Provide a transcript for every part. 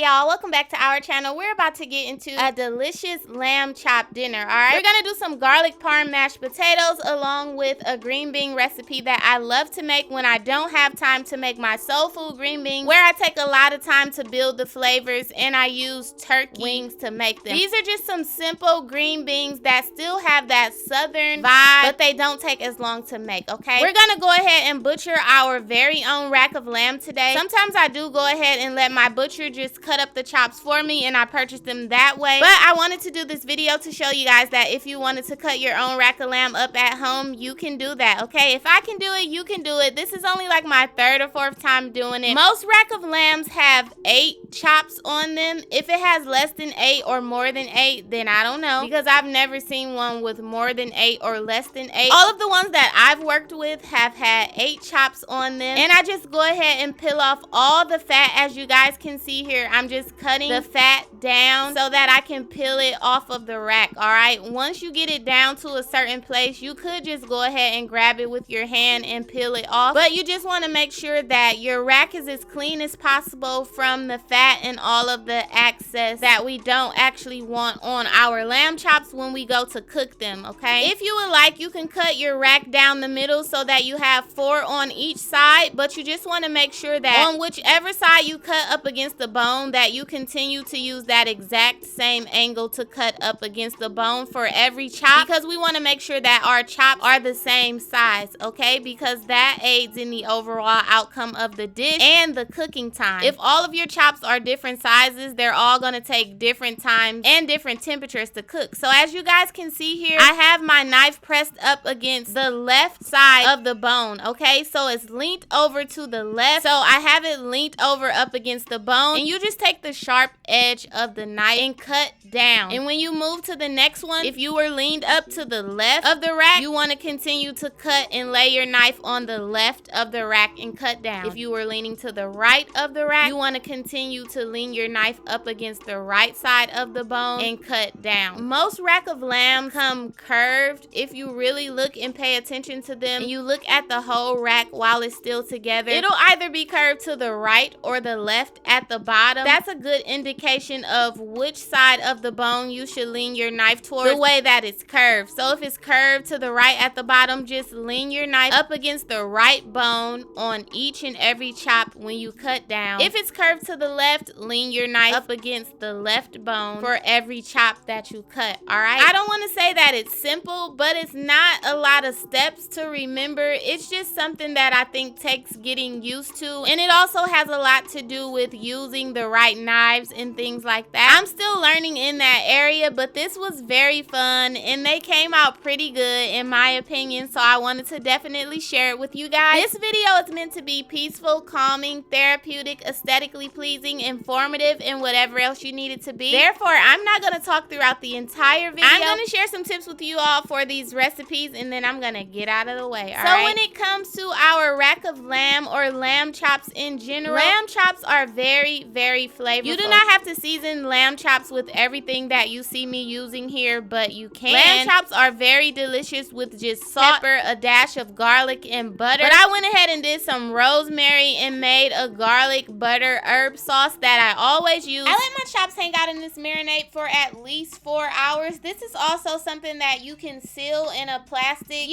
y'all, welcome back to our channel. We're about to get into a delicious lamb chop dinner. All right, we're gonna do some garlic parm mashed potatoes along with a green bean recipe that I love to make when I don't have time to make my soul food green beans, where I take a lot of time to build the flavors and I use turkey wings to make them. These are just some simple green beans that still have that southern vibe, but they don't take as long to make. Okay, we're gonna go ahead and butcher our very own rack of lamb today. Sometimes I do go ahead and let my butcher just cut up the chops for me and I purchase them that way, but I wanted to do this video to show you guys that if you wanted to cut your own rack of lamb up at home, you can do that. Okay, if I can do it, you can do it. This is only like my third or fourth time doing it. Most rack of lambs have 8 chops on them. If it has less than 8 or more than 8, then I don't know, because I've never seen one with more than 8 or less than 8. All of the ones that I've worked with have had 8 chops on them, and I just go ahead and peel off all the fat. As you guys can see here, I'm just cutting the fat down so that I can peel it off of the rack. All right, once you get it down to a certain place, you could just go ahead and grab it with your hand and peel it off, but you just want to make sure that your rack is as clean as possible from the fat and all of the excess that we don't actually want on our lamb chops when we go to cook them. Okay, if you would like, you can cut your rack down the middle so that you have 4 on each side, but you just want to make sure that on whichever side you cut up against the bone, that you continue to use that exact same angle to cut up against the bone for every chop, because we want to make sure that our chops are the same size. Okay, because that aids in the overall outcome of the dish and the cooking time. If all of your chops are different sizes, they're all going to take different times and different temperatures to cook. So as you guys can see here, I have my knife pressed up against the left side of the bone. Okay, so it's leaned over to the left, so I have it leaned over up against the bone, and you just take the sharp edge of the knife and cut down. And when you move to the next one, if you were leaned up to the left of the rack, you want to continue to cut and lay your knife on the left of the rack and cut down. If you were leaning to the right of the rack, you want to continue to lean your knife up against the right side of the bone and cut down. Most rack of lamb come curved. If you really look and pay attention to them and you look at the whole rack while it's still together, it'll either be curved to the right or the left at the bottom. That's a good indication of which side of the bone you should lean your knife towards, the way that it's curved. So if it's curved to the right at the bottom, just lean your knife up against the right bone on each and every chop when you cut down. If it's curved to the left, lean your knife up against the left bone for every chop that you cut. All right, I don't want to say that it's simple, but it's not a lot of steps to remember. It's just something that I think takes getting used to, and it also has a lot to do with using the right knives and things like that. I'm still learning in that area, but this was very fun and they came out pretty good in my opinion, so I wanted to definitely share it with you guys. This video is meant to be peaceful, calming, therapeutic, aesthetically pleasing, informative, and whatever else you need it to be. Therefore, I'm not going to talk throughout the entire video. I'm going to share some tips with you all for these recipes, and then I'm going to get out of the way. All right? When it comes to our rack of lamb or lamb chops in general, lamb chops are very, very flavorful. You do not have to season lamb chops with everything that you see me using here, but you can. Lamb chops are very delicious with just salt, pepper, a dash of garlic, and butter. But I went ahead and did some rosemary and made a garlic butter herb sauce that I always use. I let my chops hang out in this marinade for at least 4 hours. This is also something that you can seal in a plastic,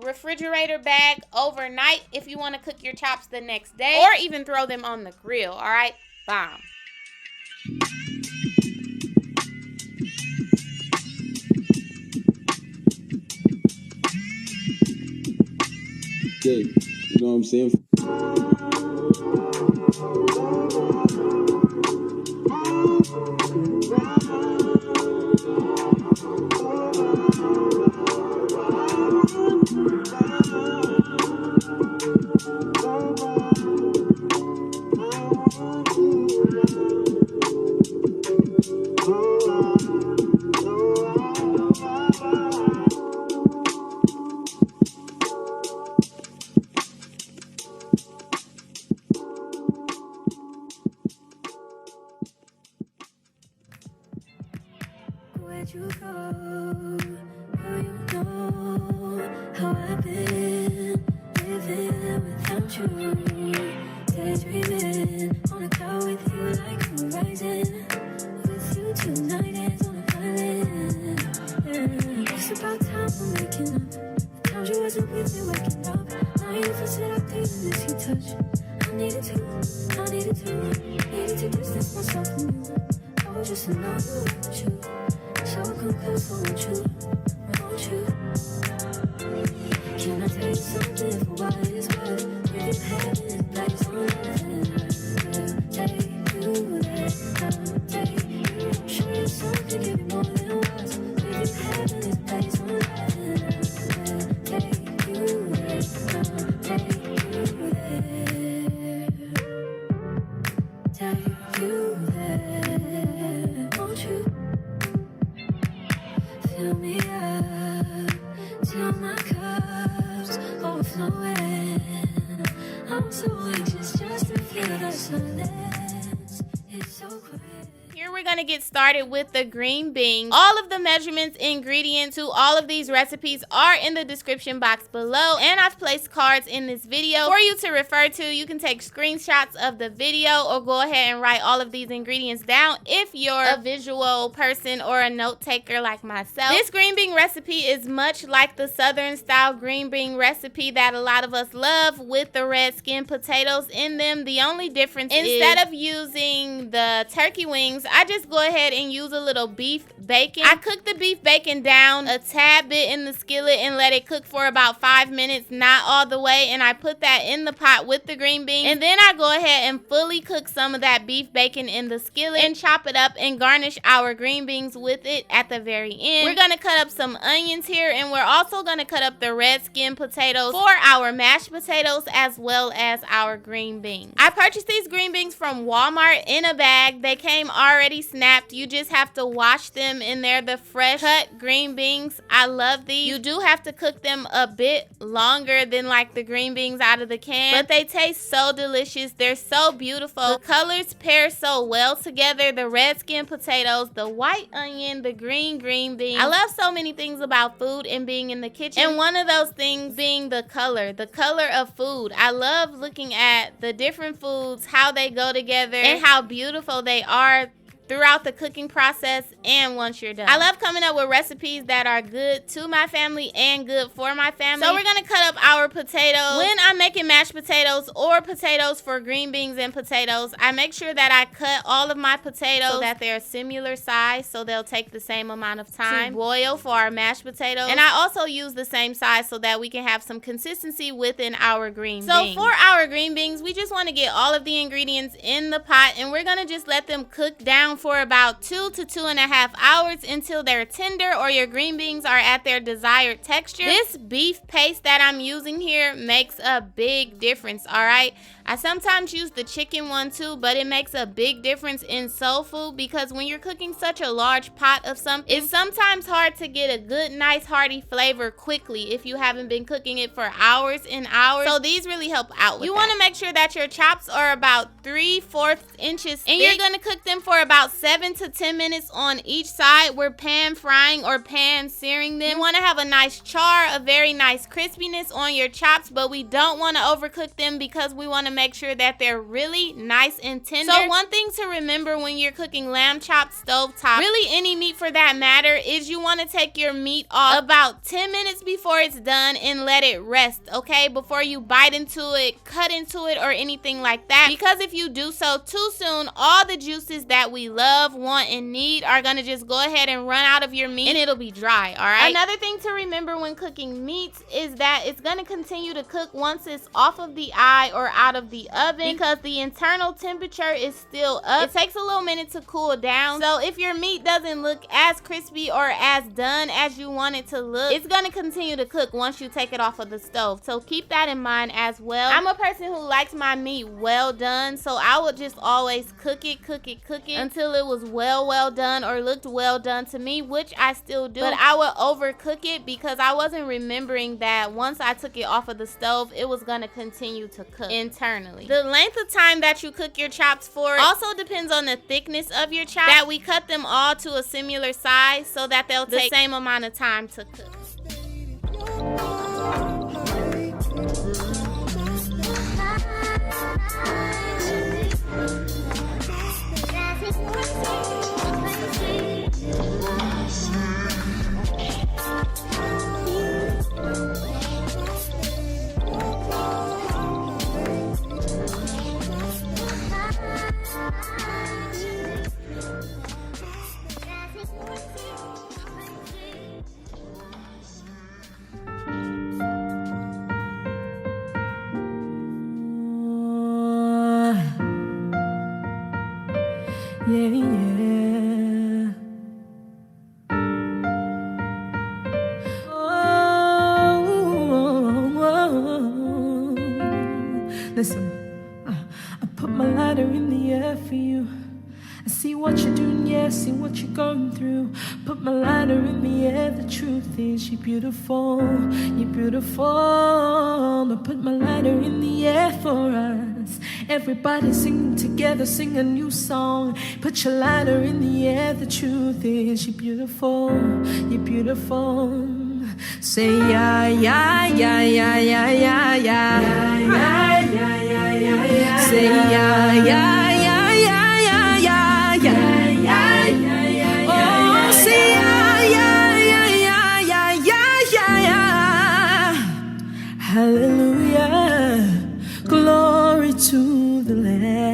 refrigerator bag overnight if you want to cook your chops the next day, or even throw them on the grill. All right, bomb. You know what I'm saying? Where'd you go? Oh, you know how I've been living without you. daydreaming on a cloud with you like horizon. With you tonight is on a violin. Yeah. It's about time we're making up. The times you wasn't with me waking up. Now you feel it up, taking this you touch. I needed to distance myself from you. I was just in love with you. So come close, I want you. Can I tell you something for what it's worth? If you had this place on earth, take you there, I'll take you. Show you something, give you more than words. If you had this place on earth, take you there, I'll take you there. Take you there, won't you? Fill me up till my cup's overflowing. I'm so anxious just to feel the silence. It's so quiet. Here we're going to get started with the green beans. All of the measurements, ingredients to all of these recipes are in the description box below, and I've placed cards in this video for you to refer to. You can take screenshots of the video or go ahead and write all of these ingredients down if you're a visual person or a note taker like myself. This green bean recipe is much like the southern style green bean recipe that a lot of us love with the red skin potatoes in them. The only difference is instead of using the turkey wings, I just go ahead and use a little beef bacon. I cook the beef bacon down a tad bit in the skillet and let it cook for about 5 minutes, not all the way, and I put that in the pot with the green beans, and then I go ahead and fully cook some of that beef bacon in the skillet and chop it up and garnish our green beans with it at the very end. We're gonna cut up some onions here, and we're also gonna cut up the red skin potatoes for our mashed potatoes as well as our green beans. I purchased these green beans from Walmart in a bag. They came already snapped. You just have to wash them, and they're the fresh cut green beans. I love these. You do have to cook them a bit longer than like the green beans out of the can, but they taste so delicious. They're so beautiful. The colors pair so well together. The red skin potatoes, the white onion, the green beans. I love so many things about food and being in the kitchen, and one of those things being the color of food. I love looking at the different foods, how they go together, and how beautiful they are throughout the cooking process and once you're done. I love coming up with recipes that are good to my family and good for my family. So we're gonna cut up our potatoes. When I'm making mashed potatoes or potatoes for green beans and potatoes, I make sure that I cut all of my potatoes so that they're similar size, so they'll take the same amount of time to boil for our mashed potatoes. And I also use the same size so that we can have some consistency within our green beans. So for our green beans, we just want to get all of the ingredients in the pot, and we're gonna just let them cook down for about 2 to 2.5 hours until they're tender or your green beans are at their desired texture. This beef paste that I'm using here makes a big difference, all right? I sometimes use the chicken one too, but it makes a big difference in soul food because when you're cooking such a large pot of something, it's sometimes hard to get a good, nice, hearty flavor quickly if you haven't been cooking it for hours and hours. So these really help out with that. You want to make sure that your chops are about 3/4 inches thick, and you're going to cook them for about 7 to 10 minutes on each side. We're pan frying or pan searing them. You want to have a nice char, a very nice crispiness on your chops, but we don't want to overcook them because we want to make sure that they're really nice and tender. So one thing to remember when you're cooking lamb chops stovetop, really any meat for that matter, is you want to take your meat off about 10 minutes before it's done and let it rest, okay? Before you bite into it, cut into it, or anything like that. Because if you do so too soon, all the juices that we love, want, and need are gonna just go ahead and run out of your meat and it'll be dry, all right? Another thing to remember when cooking meats is that it's gonna continue to cook once it's off of the eye or out of the oven because the internal temperature is still up. It takes a little minute to cool down. So if your meat doesn't look as crispy or as done as you want it to look, it's gonna continue to cook once you take it off of the stove. So keep that in mind as well. I'm a person who likes my meat well done, so I would just always cook it until it was well done or looked well done to me, which I still do. But I would overcook it because I wasn't remembering that once I took it off of the stove, it was gonna continue to cook internally. The length of time that you cook your chops for also depends on the thickness of your chops. That we cut them all to a similar size so that they'll take the same amount of time to cook. Yeah, yeah. Oh, listen, I put my lighter in the air for you. I see what you're doing, yeah, I see what you're going through. Put my lighter in the air, the truth is you're beautiful, you're beautiful. I put my lighter in the air for us. Everybody sing together, sing a new song. Put your lighter in the air, the truth is you're beautiful, you're beautiful. Say yeah, yeah, yeah, yeah, yeah, yeah, yeah, yeah, yeah, yeah, yeah, yeah. Say yeah, yeah, yeah, yeah, yeah, yeah, yeah, yeah, yeah, yeah. Oh, say yeah, yeah, yeah, yeah, yeah, yeah, yeah, yeah. Hallelujah, glory to the Lamb.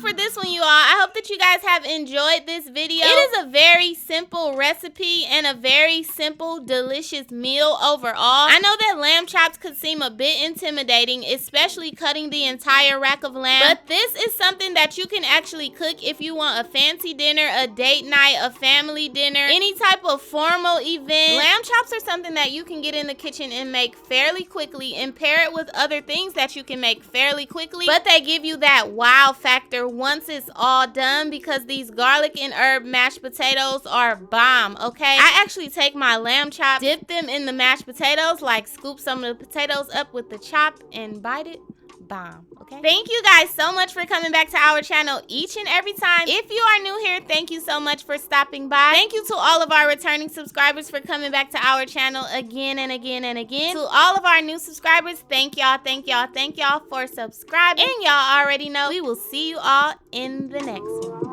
For this one, you all, I hope that you guys have enjoyed this video. It is a very simple recipe and a very simple, delicious meal overall. I know that lamb chops could seem a bit intimidating, especially cutting the entire rack of lamb, but this is something that you can actually cook if you want a fancy dinner, a date night, a family dinner, any type of formal event. Lamb chops are something that you can get in the kitchen and make fairly quickly and pair it with other things that you can make fairly quickly, but they give you that wow factor once it's all done, because these garlic and herb mashed potatoes are bomb, okay? I actually take my lamb chop, dip them in the mashed potatoes, like scoop some of the potatoes up with the chop and bite it. Bomb, okay? okay? Thank you guys so much for coming back to our channel each and every time. If you are new here, thank you so much for stopping by. Thank you to all of our returning subscribers for coming back to our channel again and again and again. To all of our new subscribers, thank y'all for subscribing. And y'all already know we will see you all in the next one.